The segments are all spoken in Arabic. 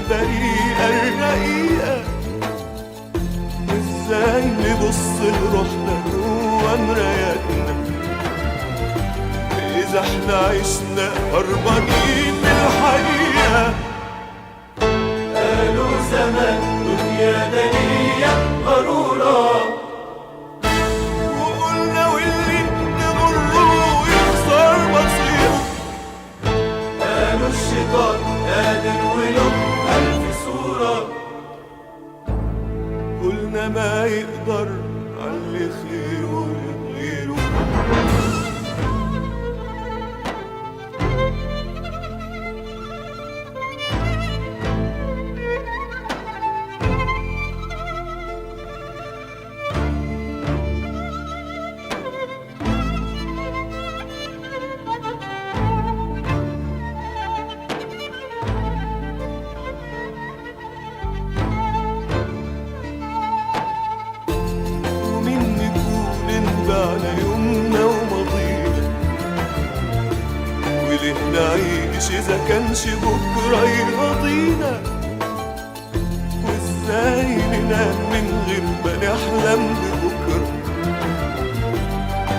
البريئة الرقيقة. ازاي نبص لروحنا جوا مراياتنا إذا احنا عشنا هربانين من الحقيقة؟ قالوا زمان دنيا دنيا غرورة، وقلنا واللي تغره يخسر مصيره. قالوا الشيطان قادر وله 1000 صورة، قلنا ما يقدر علي خيره لغيره. على يومنا وماضينا، وليه نعيش إذا كانش بكرة يرضينا؟ وإزاي ننام من غير ما نحلم ببكرة؟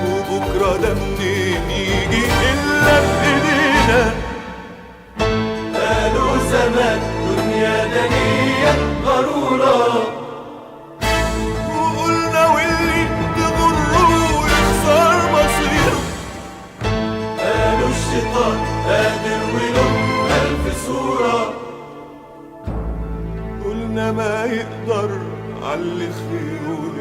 وبكرة ده منين يجي إلا بإيدينا؟ قالوا زمان دنيا دنيا غرورة، الشيطان قادر وله 1000 صورة، قلنا ما يقدر علي خيره